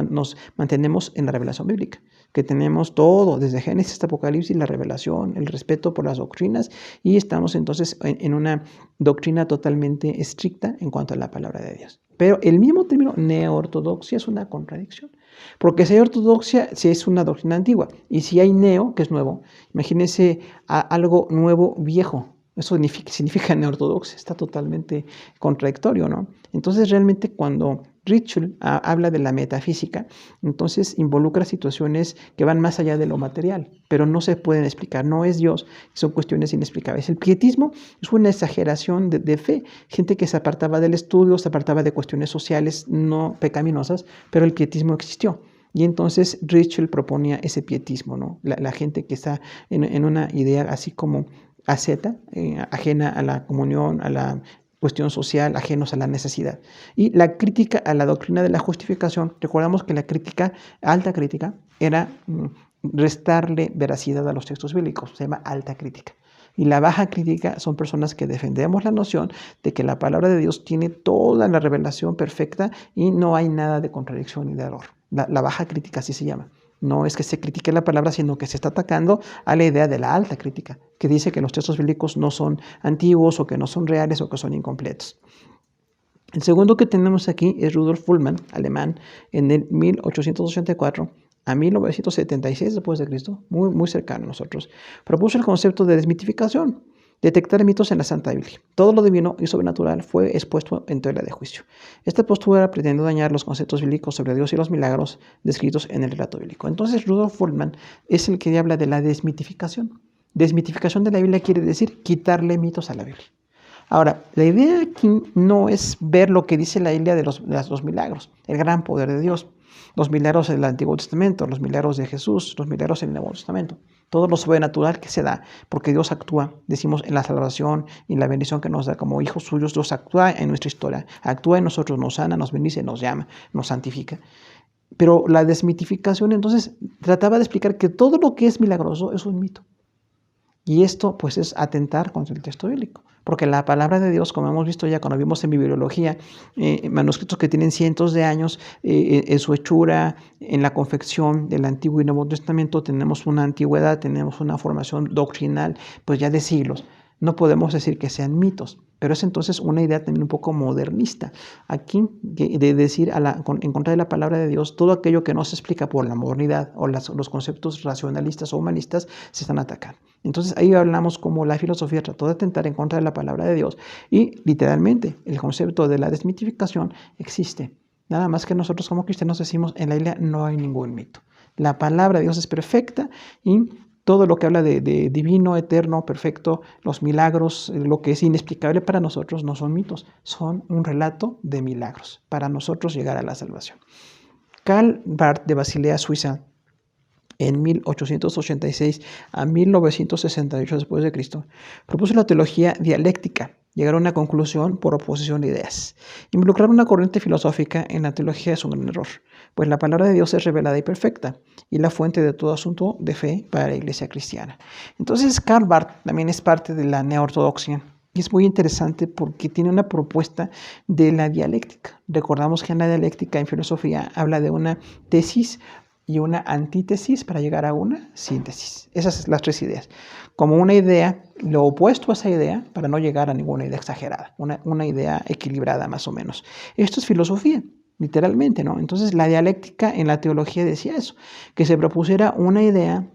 mantenemos en la revelación bíblica, que tenemos todo, desde Génesis hasta Apocalipsis, la revelación, el respeto por las doctrinas, y estamos entonces en una doctrina totalmente estricta en cuanto a la palabra de Dios. Pero el mismo término neoortodoxia es una contradicción, porque si hay ortodoxia, si es una doctrina antigua, y si hay neo, que es nuevo, imagínense algo nuevo, viejo. Eso significa neortodoxia, está totalmente contradictorio, ¿no? Entonces, realmente cuando Ritschl habla de la metafísica, entonces involucra situaciones que van más allá de lo material, pero no se pueden explicar, no es Dios, son cuestiones inexplicables. El pietismo es una exageración de fe, gente que se apartaba del estudio, se apartaba de cuestiones sociales no pecaminosas, pero el pietismo existió. Y entonces Ritschl proponía ese pietismo, ¿no? La gente que está en una idea así como asceta, ajena a la comunión, a la cuestión social, ajenos a la necesidad. Y la crítica a la doctrina de la justificación, recordamos que la crítica, alta crítica, era restarle veracidad a los textos bíblicos, se llama alta crítica. Y la baja crítica son personas que defendemos la noción de que la palabra de Dios tiene toda la revelación perfecta y no hay nada de contradicción ni de error. La baja crítica así se llama. No es que se critique la palabra, sino que se está atacando a la idea de la alta crítica, que dice que los textos bíblicos no son antiguos o que no son reales o que son incompletos. El segundo que tenemos aquí es Rudolf Bultmann, alemán, en el 1884 a 1976 después de Cristo, muy cercano a nosotros, propuso el concepto de desmitificación, detectar mitos en la Santa Biblia. Todo lo divino y sobrenatural fue expuesto en tela de juicio. Esta postura pretendió dañar los conceptos bíblicos sobre Dios y los milagros descritos en el relato bíblico. Entonces, Rudolf Bultmann es el que habla de la desmitificación. Desmitificación de la Biblia quiere decir quitarle mitos a la Biblia. Ahora, la idea aquí no es ver lo que dice la Biblia de los milagros, el gran poder de Dios, los milagros del Antiguo Testamento, los milagros de Jesús, los milagros en el Nuevo Testamento, todo lo sobrenatural que se da, porque Dios actúa, decimos, en la salvación y en la bendición que nos da como hijos suyos. Dios actúa en nuestra historia, actúa en nosotros, nos sana, nos bendice, nos llama, nos santifica. Pero la desmitificación entonces trataba de explicar que todo lo que es milagroso es un mito. Y esto pues es atentar contra el texto bíblico, porque la palabra de Dios, como hemos visto ya cuando vimos en bibliología, manuscritos que tienen cientos de años en su hechura, en la confección del Antiguo y Nuevo Testamento, tenemos una antigüedad, tenemos una formación doctrinal pues ya de siglos. No podemos decir que sean mitos, pero es entonces una idea también un poco modernista. Aquí, de decir en contra de la palabra de Dios, todo aquello que no se explica por la modernidad o los conceptos racionalistas o humanistas se están atacando. Entonces ahí hablamos como la filosofía trató de atentar en contra de la palabra de Dios y literalmente el concepto de la desmitificación existe. Nada más que nosotros como cristianos decimos en la Biblia no hay ningún mito. La palabra de Dios es perfecta y todo lo que habla de divino, eterno, perfecto, los milagros, lo que es inexplicable para nosotros no son mitos, son un relato de milagros para nosotros llegar a la salvación. Karl Barth de Basilea, Suiza, en 1886 a 1968 después de Cristo, propuso la teología dialéctica, llegar a una conclusión por oposición de ideas. Involucrar una corriente filosófica en la teología es un gran error, pues la palabra de Dios es revelada y perfecta, y la fuente de todo asunto de fe para la iglesia cristiana. Entonces, Karl Barth también es parte de la neortodoxia, y es muy interesante porque tiene una propuesta de la dialéctica. Recordamos que en la dialéctica, en filosofía, habla de una tesis y una antítesis para llegar a una síntesis. Esas son las tres ideas. Como una idea, lo opuesto a esa idea, para no llegar a ninguna idea exagerada, una idea equilibrada más o menos. Esto es filosofía, literalmente, ¿no? Entonces la dialéctica en la teología decía eso, que se propusiera una idea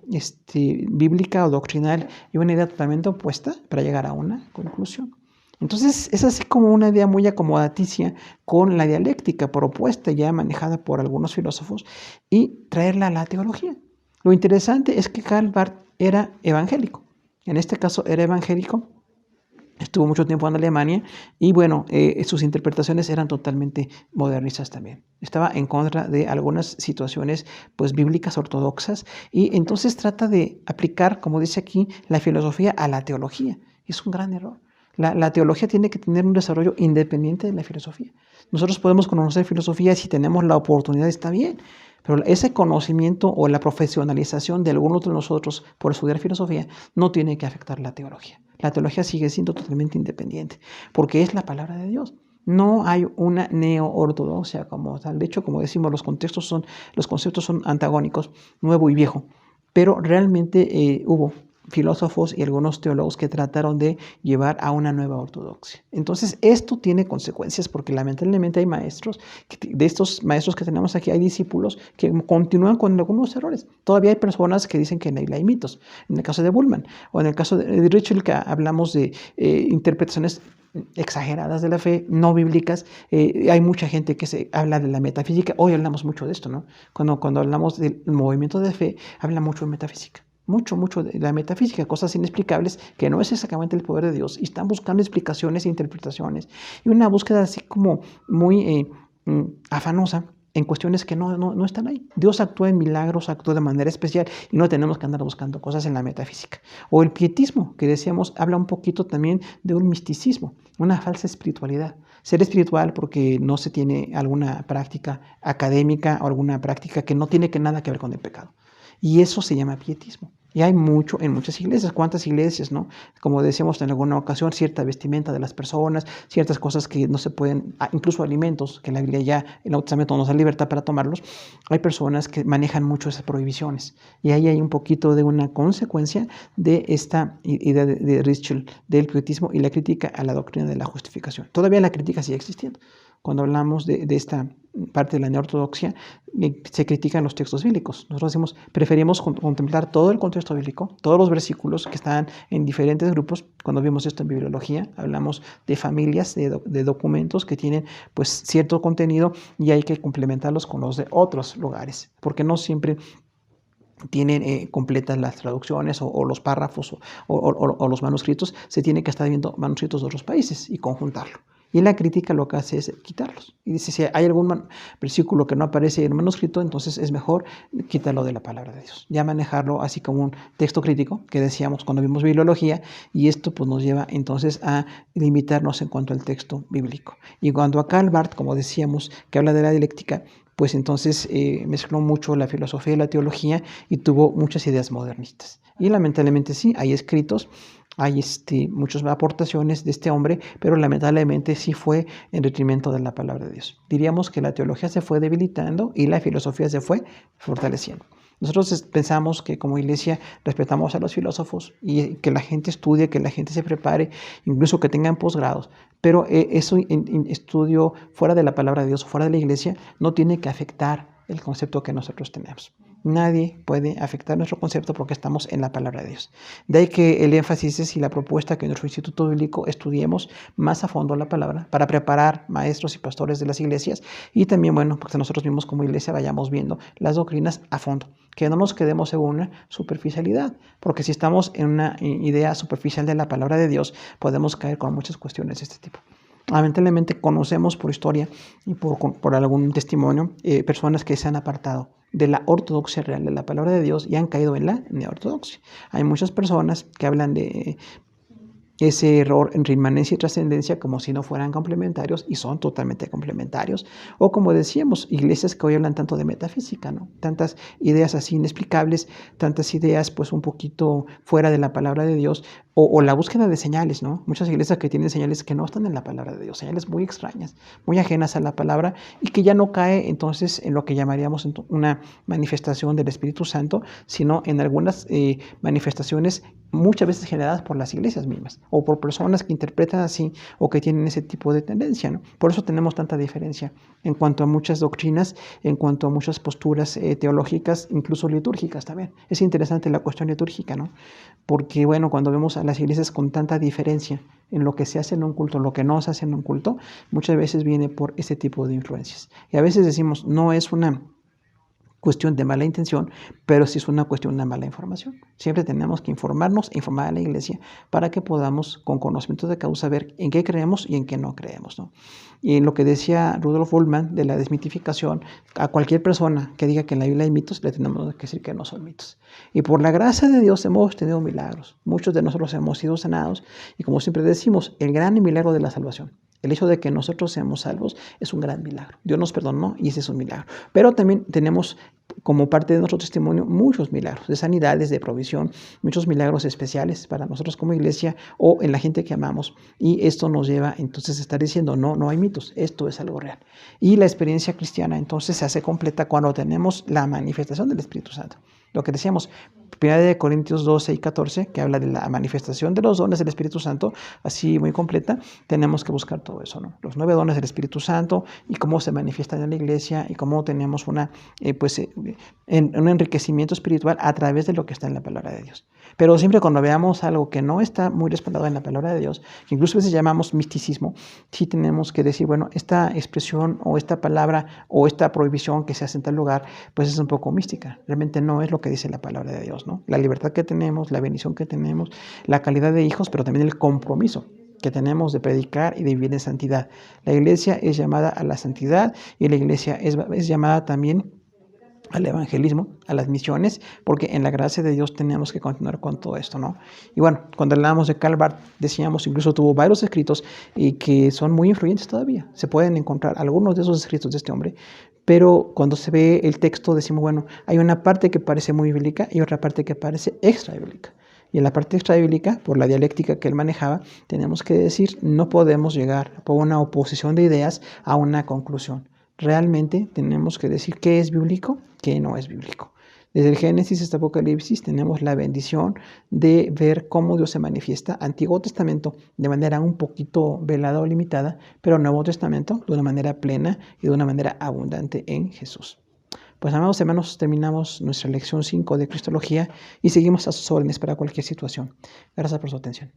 bíblica o doctrinal y una idea totalmente opuesta para llegar a una conclusión. Entonces es así como una idea muy acomodaticia con la dialéctica propuesta ya manejada por algunos filósofos y traerla a la teología. Lo interesante es que Karl Barth era evangélico. En este caso era evangélico, estuvo mucho tiempo en Alemania y bueno, sus interpretaciones eran totalmente modernistas también. Estaba en contra de algunas situaciones pues bíblicas ortodoxas y entonces trata de aplicar, como dice aquí, la filosofía a la teología. Es un gran error. La teología tiene que tener un desarrollo independiente de la filosofía. Nosotros podemos conocer filosofía si tenemos la oportunidad, está bien, pero ese conocimiento o la profesionalización de algunos de nosotros por estudiar filosofía no tiene que afectar la teología. La teología sigue siendo totalmente independiente, porque es la palabra de Dios. No hay una neo-ortodoxia como tal. De hecho, como decimos, los conceptos son antagónicos, nuevo y viejo. Pero realmente hubo filósofos y algunos teólogos que trataron de llevar a una nueva ortodoxia. Entonces, esto tiene consecuencias porque lamentablemente hay maestros, de estos maestros que tenemos aquí, hay discípulos que continúan con algunos errores. Todavía hay personas que dicen que en la isla hay mitos, en el caso de Bullman, o en el caso de Ritschl, que hablamos de interpretaciones exageradas de la fe, no bíblicas. Hay mucha gente que se habla de la metafísica. Hoy hablamos mucho de esto, ¿no? Cuando hablamos del movimiento de fe, habla mucho de metafísica. Mucho de la metafísica, cosas inexplicables que no es exactamente el poder de Dios y están buscando explicaciones e interpretaciones y una búsqueda así como muy afanosa en cuestiones que no están ahí. Dios actúa en milagros, actúa de manera especial y no tenemos que andar buscando cosas en la metafísica. O el pietismo, que decíamos, habla un poquito también de un misticismo, una falsa espiritualidad. Ser espiritual porque no se tiene alguna práctica académica o alguna práctica que no tiene nada que ver con el pecado. Y eso se llama pietismo. Y hay mucho en muchas iglesias. ¿Cuántas iglesias, no? Como decíamos en alguna ocasión, cierta vestimenta de las personas, ciertas cosas que no se pueden, incluso alimentos, que la Biblia ya, el Nuevo Testamento nos da libertad para tomarlos. Hay personas que manejan mucho esas prohibiciones. Y ahí hay un poquito de una consecuencia de esta idea de Ritschl, del pietismo y la crítica a la doctrina de la justificación. Todavía la crítica sigue existiendo. Cuando hablamos de esta parte de la neortodoxia, se critican los textos bíblicos. Nosotros decimos, preferimos contemplar todo el contexto bíblico, todos los versículos que están en diferentes grupos. Cuando vimos esto en bibliología, hablamos de familias, de documentos que tienen pues cierto contenido y hay que complementarlos con los de otros lugares, porque no siempre tienen completas las traducciones o los párrafos o los manuscritos. Se tiene que estar viendo manuscritos de otros países y conjuntarlo. Y la crítica lo que hace es quitarlos. Y dice, si hay algún versículo que no aparece en el manuscrito, entonces es mejor quitarlo de la palabra de Dios. Ya manejarlo así como un texto crítico, que decíamos cuando vimos bibliología, y esto pues nos lleva entonces a limitarnos en cuanto al texto bíblico. Y cuando a Karl Barth, como decíamos, que habla de la dialéctica, pues entonces mezcló mucho la filosofía y la teología y tuvo muchas ideas modernistas. Y lamentablemente sí, hay escritos, hay muchas aportaciones de este hombre, pero lamentablemente sí fue en detrimento de la palabra de Dios. Diríamos que la teología se fue debilitando y la filosofía se fue fortaleciendo. Nosotros pensamos que como iglesia respetamos a los filósofos y que la gente estudie, que la gente se prepare, incluso que tengan posgrados, pero eso en estudio fuera de la palabra de Dios, fuera de la iglesia, no tiene que afectar el concepto que nosotros tenemos. Nadie puede afectar nuestro concepto porque estamos en la palabra de Dios. De ahí que el énfasis es y la propuesta que en nuestro Instituto Bíblico estudiemos más a fondo la palabra para preparar maestros y pastores de las iglesias y también, bueno, porque nosotros mismos como iglesia vayamos viendo las doctrinas a fondo, que no nos quedemos en una superficialidad, porque si estamos en una idea superficial de la palabra de Dios, podemos caer con muchas cuestiones de este tipo. Lamentablemente conocemos por historia y por algún testimonio personas que se han apartado de la ortodoxia real de la palabra de Dios y han caído en la neortodoxia. Hay muchas personas que hablan de ese error en inmanencia y trascendencia como si no fueran complementarios y son totalmente complementarios. O como decíamos, iglesias que hoy hablan tanto de metafísica, ¿no? Tantas ideas así inexplicables, tantas ideas pues un poquito fuera de la palabra de Dios o la búsqueda de señales, ¿no? Muchas iglesias que tienen señales que no están en la palabra de Dios, señales muy extrañas, muy ajenas a la palabra y que ya no cae entonces en lo que llamaríamos una manifestación del Espíritu Santo, sino en algunas manifestaciones muchas veces generadas por las iglesias mismas o por personas que interpretan así o que tienen ese tipo de tendencia, ¿no? Por eso tenemos tanta diferencia en cuanto a muchas doctrinas, en cuanto a muchas posturas teológicas, incluso litúrgicas también. Es interesante la cuestión litúrgica, ¿no? Porque, bueno, cuando vemos a las iglesias con tanta diferencia en lo que se hace en un culto, lo que no se hace en un culto, muchas veces viene por ese tipo de influencias. Y a veces decimos, no es una cuestión de mala intención, pero sí es una cuestión de mala información. Siempre tenemos que informarnos, informar a la iglesia para que podamos, con conocimiento de causa, ver en qué creemos y en qué no creemos, ¿no? Y en lo que decía Rudolf Bultmann de la desmitificación, a cualquier persona que diga que en la Biblia hay mitos, le tenemos que decir que no son mitos. Y por la gracia de Dios hemos tenido milagros. Muchos de nosotros hemos sido sanados y como siempre decimos, el gran milagro de la salvación. El hecho de que nosotros seamos salvos es un gran milagro. Dios nos perdonó y ese es un milagro. Pero también tenemos como parte de nuestro testimonio muchos milagros de sanidades, de provisión, muchos milagros especiales para nosotros como iglesia o en la gente que amamos. Y esto nos lleva entonces a estar diciendo, no hay mitos, esto es algo real. Y la experiencia cristiana entonces se hace completa cuando tenemos la manifestación del Espíritu Santo. Lo que decíamos, 1 Corintios 12 y 14, que habla de la manifestación de los dones del Espíritu Santo, así muy completa, tenemos que buscar todo eso, ¿no? Los 9 dones del Espíritu Santo y cómo se manifiestan en la iglesia y cómo tenemos un enriquecimiento espiritual a través de lo que está en la palabra de Dios. Pero siempre cuando veamos algo que no está muy respaldado en la palabra de Dios, que incluso a veces llamamos misticismo, sí tenemos que decir, bueno, esta expresión o esta palabra o esta prohibición que se hace en tal lugar, pues es un poco mística. Realmente no es lo que dice la palabra de Dios, ¿no? La libertad que tenemos, la bendición que tenemos, la calidad de hijos, pero también el compromiso que tenemos de predicar y de vivir en santidad. La iglesia es llamada a la santidad y la iglesia es llamada también al evangelismo, a las misiones, porque en la gracia de Dios tenemos que continuar con todo esto, ¿no? Y bueno, cuando hablábamos de Karl Barth, decíamos, incluso tuvo varios escritos y que son muy influyentes todavía. Se pueden encontrar algunos de esos escritos de este hombre, pero cuando se ve el texto decimos, bueno, hay una parte que parece muy bíblica y otra parte que parece extra bíblica. Y en la parte extra bíblica, por la dialéctica que él manejaba, tenemos que decir, no podemos llegar por una oposición de ideas a una conclusión. Realmente tenemos que decir qué es bíblico, qué no es bíblico. Desde el Génesis hasta Apocalipsis tenemos la bendición de ver cómo Dios se manifiesta. Antiguo Testamento de manera un poquito velada o limitada, pero Nuevo Testamento de una manera plena y de una manera abundante en Jesús. Pues amados hermanos, terminamos nuestra lección 5 de Cristología y seguimos a sus órdenes para cualquier situación. Gracias por su atención.